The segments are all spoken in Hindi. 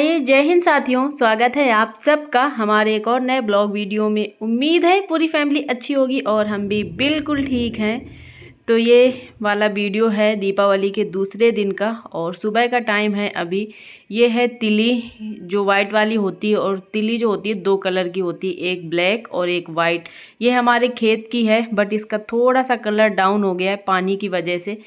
हाय जय हिंद साथियों, स्वागत है आप सबका हमारे एक और नए ब्लॉग वीडियो में। उम्मीद है पूरी फैमिली अच्छी होगी और हम भी बिल्कुल ठीक हैं। तो ये वाला वीडियो है दीपावली के दूसरे दिन का और सुबह का टाइम है अभी। ये है तिली जो वाइट वाली होती है, और तिली जो होती है दो कलर की होती है, एक ब्लैक और एक वाइट। ये हमारे खेत की है बट इसका थोड़ा सा कलर डाउन हो गया है पानी की वजह से।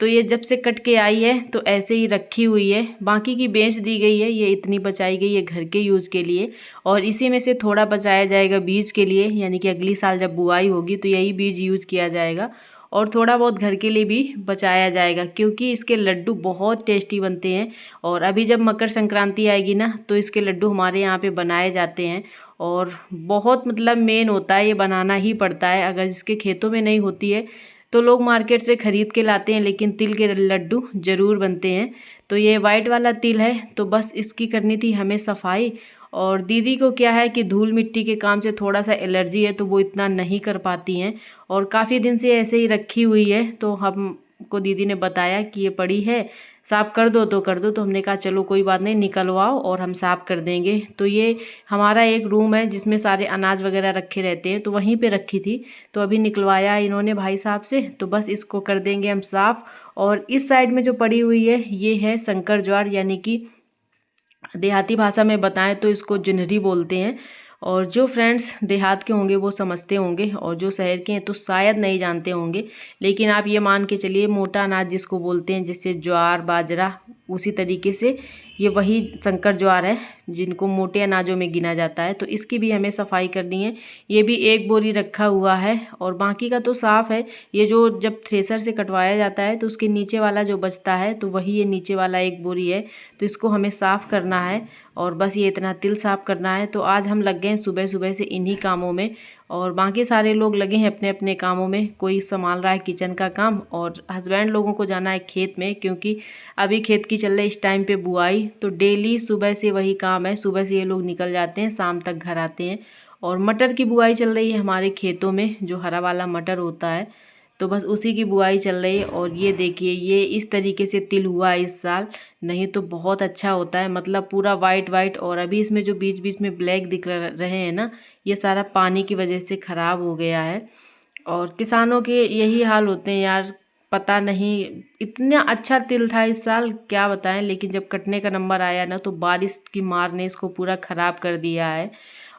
तो ये जब से कट के आई है तो ऐसे ही रखी हुई है, बाकी की बेच दी गई है। ये इतनी बचाई गई है घर के यूज़ के लिए, और इसी में से थोड़ा बचाया जाएगा बीज के लिए, यानी कि अगली साल जब बुआई होगी तो यही बीज यूज़ किया जाएगा। और थोड़ा बहुत घर के लिए भी बचाया जाएगा, क्योंकि इसके लड्डू बहुत टेस्टी बनते हैं। और अभी जब मकर संक्रांति आएगी ना तो इसके लड्डू हमारे यहाँ पे बनाए जाते हैं, और बहुत मतलब मेन होता है, ये बनाना ही पड़ता है। अगर जिसके खेतों में नहीं होती है तो लोग मार्केट से ख़रीद के लाते हैं, लेकिन तिल के लड्डू ज़रूर बनते हैं। तो ये वाइट वाला तिल है, तो बस इसकी करनी थी हमें सफाई। और दीदी को क्या है कि धूल मिट्टी के काम से थोड़ा सा एलर्जी है, तो वो इतना नहीं कर पाती हैं। और काफ़ी दिन से ऐसे ही रखी हुई है, तो हमको दीदी ने बताया कि ये पड़ी है, साफ़ कर दो तो कर दो। तो हमने कहा चलो कोई बात नहीं, निकलवाओ और हम साफ़ कर देंगे। तो ये हमारा एक रूम है जिसमें सारे अनाज वगैरह रखे रहते हैं, तो वहीं पे रखी थी। तो अभी निकलवाया इन्होंने भाई साहब से, तो बस इसको कर देंगे हम साफ़। और इस साइड में जो पड़ी हुई है ये है शंकर ज्वार, यानी कि देहाती भाषा में बताएं तो इसको जुनहरी बोलते हैं। और जो फ्रेंड्स देहात के होंगे वो समझते होंगे, और जो शहर के हैं तो शायद नहीं जानते होंगे। लेकिन आप ये मान के चलिए मोटा अनाज जिसको बोलते हैं, जैसे ज्वार बाजरा, उसी तरीके से ये वही शंकर ज्वार है जिनको मोटे अनाजों में गिना जाता है। तो इसकी भी हमें सफाई करनी है। ये भी एक बोरी रखा हुआ है और बाकी का तो साफ़ है। ये जो जब थ्रेसर से कटवाया जाता है तो उसके नीचे वाला जो बचता है, तो वही ये नीचे वाला एक बोरी है, तो इसको हमें साफ़ करना है। और बस ये इतना तिल साफ़ करना है। तो आज हम लग गए हैं सुबह सुबह से इन्हीं कामों में, और बाकी सारे लोग लगे हैं अपने अपने कामों में। कोई संभाल रहा है किचन का काम, और हस्बैंड लोगों को जाना है खेत में, क्योंकि अभी खेत की चल रही इस टाइम पे बुआई। तो डेली सुबह से वही काम है, सुबह से ये लोग निकल जाते हैं, शाम तक घर आते हैं। और मटर की बुआई चल रही है हमारे खेतों में, जो हरा वाला मटर होता है, तो बस उसी की बुआई चल रही है। और ये देखिए ये इस तरीके से तिल हुआ है इस साल, नहीं तो बहुत अच्छा होता है, मतलब पूरा वाइट वाइट। और अभी इसमें जो बीच बीच में ब्लैक दिख रहे हैं ना, ये सारा पानी की वजह से ख़राब हो गया है। और किसानों के यही हाल होते हैं यार, पता नहीं, इतना अच्छा तिल था इस साल क्या बताएं। लेकिन जब कटने का नंबर आया ना तो बारिश की मार ने इसको पूरा ख़राब कर दिया है।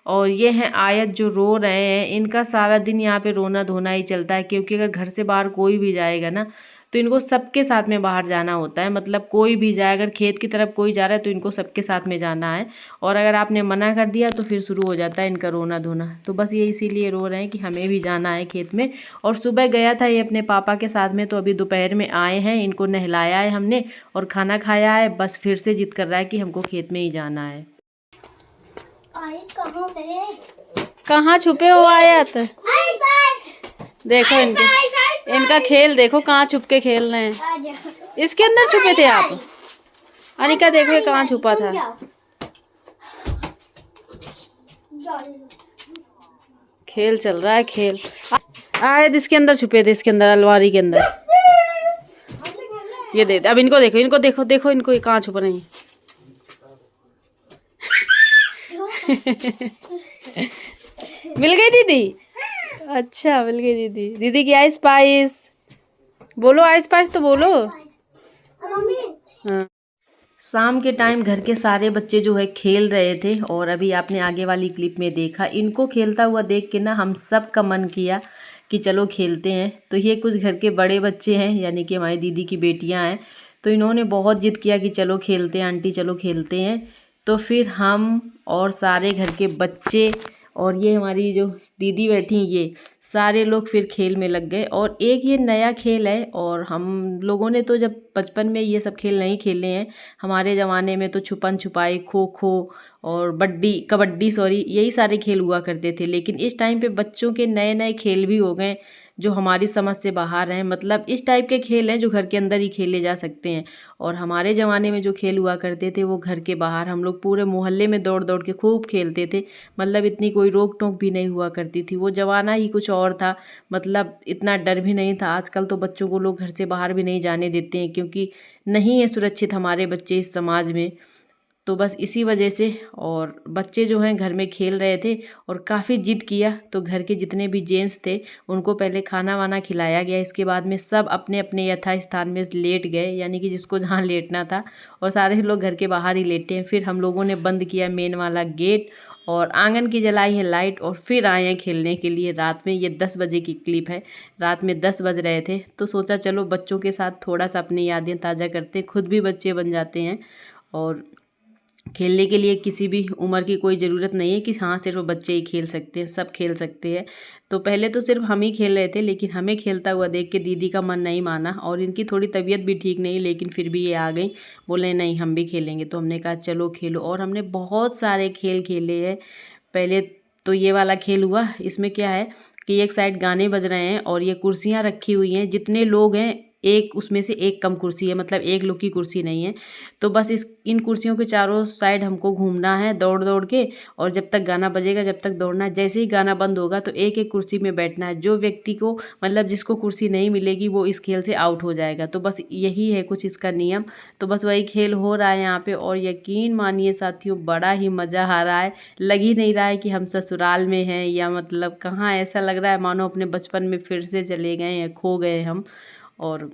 और ये हैं आयत जो रो रहे हैं, इनका सारा दिन यहाँ पे रोना धोना ही चलता है, क्योंकि अगर घर से बाहर कोई भी जाएगा ना तो इनको सबके साथ में बाहर जाना होता है। मतलब कोई भी जाए, अगर खेत की तरफ कोई जा रहा है तो इनको सबके साथ में जाना है, और अगर आपने मना कर दिया तो फिर शुरू हो जाता है इनका रोना धोना। तो बस ये इसीलिए रो रहे हैं कि हमें भी जाना है खेत में। और सुबह गया था ये अपने पापा के साथ में, तो अभी दोपहर में आए हैं, इनको नहलाया है हमने और खाना खाया है। बस फिर से जिद कर रहा है कि हमको खेत में ही जाना है। कहाँ छुपे हो आयत? देखो इनका खेल देखो, कहाँ छुप के खेल रहे हैं। इसके अंदर छुपे थे आप? अनिका देखो ये कहाँ छुपा था। खेल चल रहा है खेल। आयत इसके अंदर छुपे थे, इसके अंदर अलमारी के अंदर। ये दे अब इनको देखो, इनको देखो, देखो इनको ये कहाँ छुप रहे हैं। मिल गई दीदी? अच्छा मिल गई दीदी। दीदी की आइस पाइस बोलो, आइस पाइस तो बोलो। हाँ, शाम के टाइम घर के सारे बच्चे जो है खेल रहे थे, और अभी आपने आगे वाली क्लिप में देखा, इनको खेलता हुआ देख के ना हम सब का मन किया कि चलो खेलते हैं। तो ये कुछ घर के बड़े बच्चे हैं, यानी कि हमारी दीदी की बेटियां हैं, तो इन्होंने बहुत जिद किया कि चलो खेलते हैं आंटी, चलो खेलते हैं। तो फिर हम और सारे घर के बच्चे और ये हमारी जो दीदी बैठी ये सारे लोग फिर खेल में लग गए। और एक ये नया खेल है, और हम लोगों ने तो जब बचपन में ये सब खेल नहीं खेले हैं। हमारे ज़माने में तो छुपन छुपाई, खो खो और कबड्डी सॉरी, यही सारे खेल हुआ करते थे। लेकिन इस टाइम पे बच्चों के नए नए खेल भी हो गए जो हमारी समझ से बाहर हैं। मतलब इस टाइप के खेल हैं जो घर के अंदर ही खेले जा सकते हैं। और हमारे ज़माने में जो खेल हुआ करते थे वो घर के बाहर, हम लोग पूरे मोहल्ले में दौड़ दौड़ के खूब खेलते थे। मतलब इतनी कोई रोक टोक भी नहीं हुआ करती थी, वो ज़माना ही कुछ और था। मतलब इतना डर भी नहीं था। आजकल तो बच्चों को लोग घर से बाहर भी नहीं जाने देते हैं, क्योंकि नहीं है सुरक्षित हमारे बच्चे इस समाज में। तो बस इसी वजह से, और बच्चे जो हैं घर में खेल रहे थे और काफ़ी जिद किया, तो घर के जितने भी जेंट्स थे उनको पहले खाना वाना खिलाया गया। इसके बाद में सब अपने अपने यथास्थान में लेट गए, यानी कि जिसको जहाँ लेटना था, और सारे लोग घर के बाहर ही लेटे हैं। फिर हम लोगों ने बंद किया मेन वाला गेट और आंगन की जलाई है लाइट, और फिर आए हैं खेलने के लिए। रात में ये 10 बजे की क्लिप है, रात में 10 बज रहे थे, तो सोचा चलो बच्चों के साथ थोड़ा सा अपनी यादें ताज़ा करते हैं, खुद भी बच्चे बन जाते हैं। और खेलने के लिए किसी भी उम्र की कोई ज़रूरत नहीं है कि हाँ सिर्फ बच्चे ही खेल सकते हैं, सब खेल सकते हैं। तो पहले तो सिर्फ हम ही खेल रहे थे, लेकिन हमें खेलता हुआ देख के दीदी का मन नहीं माना, और इनकी थोड़ी तबीयत भी ठीक नहीं, लेकिन फिर भी ये आ गई, बोले नहीं हम भी खेलेंगे। तो हमने कहा चलो खेलो, और हमने बहुत सारे खेल खेले हैं। पहले तो ये वाला खेल हुआ, इसमें क्या है कि एक साइड गाने बज रहे हैं और ये कुर्सियाँ रखी हुई हैं, जितने लोग हैं एक उसमें से एक कम कुर्सी है, मतलब एक लोग की कुर्सी नहीं है। तो बस इन कुर्सियों के चारों साइड हमको घूमना है दौड़ दौड़ के, और जब तक गाना बजेगा जब तक दौड़ना है। जैसे ही गाना बंद होगा तो एक एक कुर्सी में बैठना है। जो व्यक्ति को मतलब जिसको कुर्सी नहीं मिलेगी वो इस खेल से आउट हो जाएगा। तो बस यही है कुछ इसका नियम। तो बस वही खेल हो रहा है यहाँ पे, और यकीन मानिए साथियों बड़ा ही मज़ा आ रहा है। लग ही नहीं रहा है कि हम ससुराल में हैं या मतलब कहाँ, ऐसा लग रहा है मानो अपने बचपन में फिर से चले गए या खो गए हम। और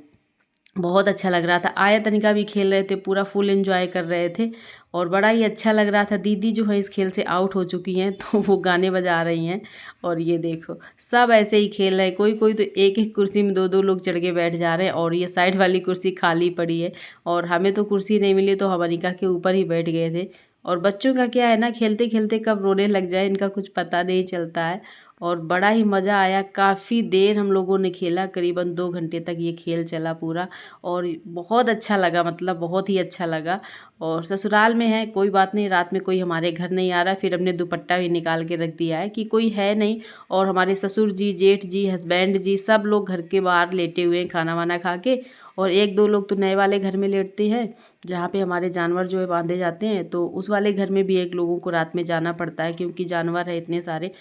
बहुत अच्छा लग रहा था। आया तनिका भी खेल रहे थे, पूरा फुल एंजॉय कर रहे थे, और बड़ा ही अच्छा लग रहा था। दीदी जो है इस खेल से आउट हो चुकी हैं, तो वो गाने बजा रही हैं, और ये देखो सब ऐसे ही खेल रहे हैं। कोई कोई तो एक एक कुर्सी में दो दो लोग चढ़ के बैठ जा रहे हैं, और ये साइड वाली कुर्सी खाली पड़ी है। और हमें तो कुर्सी नहीं मिली, तो हम अनिका के ऊपर ही बैठ गए थे। और बच्चों का क्या है ना, खेलते खेलते कब रोने लग जाए इनका कुछ पता नहीं चलता है। और बड़ा ही मज़ा आया, काफ़ी देर हम लोगों ने खेला, करीबन 2 घंटे तक ये खेल चला पूरा, और बहुत अच्छा लगा, मतलब बहुत ही अच्छा लगा। और ससुराल में है कोई बात नहीं, रात में कोई हमारे घर नहीं आ रहा। फिर हमने दुपट्टा भी निकाल के रख दिया है कि कोई है नहीं, और हमारे ससुर जी, जेठ जी, हस्बैंड जी सब लोग घर के बाहर लेटे हुए हैं खाना वाना खा के। और एक दो लोग तो नए वाले घर में लेटते हैं जहाँ पे हमारे जानवर जो है बांधे जाते हैं, तो उस वाले घर में भी एक लोगों को रात में जाना पड़ता है, क्योंकि जानवर है इतने सारे,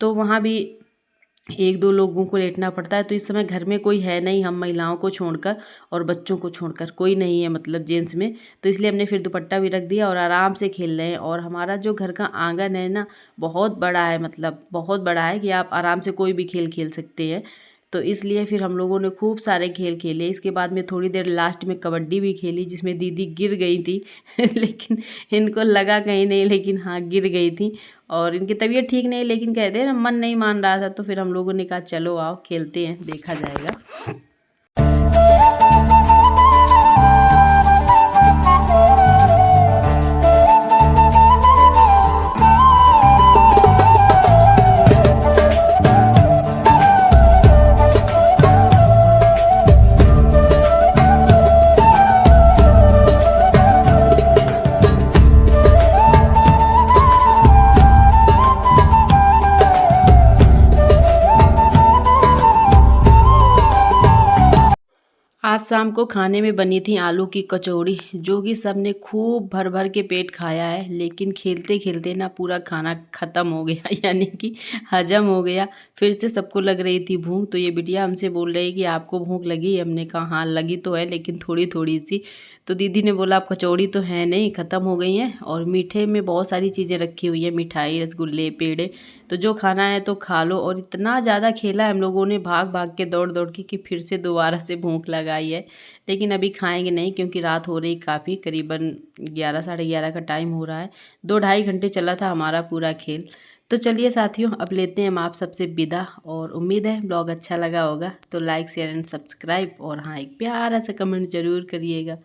तो वहाँ भी एक दो लोगों को लेटना पड़ता है। तो इस समय घर में कोई है नहीं, हम महिलाओं को छोड़कर और बच्चों को छोड़कर कोई नहीं है, मतलब जेंट्स में। तो इसलिए हमने फिर दुपट्टा भी रख दिया और आराम से खेल रहे हैं। और हमारा जो घर का आंगन है ना, बहुत बड़ा है, मतलब बहुत बड़ा है कि आप आराम से कोई भी खेल खेल सकते हैं। तो इसलिए फिर हम लोगों ने खूब सारे खेल खेले। इसके बाद में थोड़ी देर लास्ट में कबड्डी भी खेली, जिसमें दीदी गिर गई थी लेकिन इनको लगा कहीं नहीं, लेकिन हाँ गिर गई थी। और इनकी तबीयत ठीक नहीं, लेकिन कहते हैं ना मन नहीं मान रहा था, तो फिर हम लोगों ने कहा चलो आओ खेलते हैं, देखा जाएगा। आज शाम को खाने में बनी थी आलू की कचौड़ी, जो कि सब ने खूब भर भर के पेट खाया है। लेकिन खेलते खेलते ना पूरा खाना ख़त्म हो गया यानी कि हजम हो गया। फिर से सबको लग रही थी भूख, तो ये बिटिया हमसे बोल रही कि आपको भूख लगी? हमने कहा हाँ लगी तो है, लेकिन थोड़ी थोड़ी सी। तो दीदी ने बोला आप कचौड़ी तो है नहीं, ख़त्म हो गई हैं, और मीठे में बहुत सारी चीज़ें रखी हुई है, मिठाई, रसगुल्ले, पेड़े, तो जो खाना है तो खा लो। और इतना ज़्यादा खेला है हम लोगों ने भाग भाग के, दौड़ दौड़ के, कि फिर से दोबारा से भूख लगाई है। लेकिन अभी खाएंगे नहीं, क्योंकि रात हो रही काफ़ी, करीबन 11 साढ़े 11 का टाइम हो रहा है। 2 ढाई घंटे चला था हमारा पूरा खेल। तो चलिए साथियों, अब लेते हैं हम आप सबसे विदा, और उम्मीद है ब्लॉग अच्छा लगा होगा। तो लाइक शेयर एंड सब्सक्राइब, और हाँ एक प्यारा सा कमेंट ज़रूर करिएगा।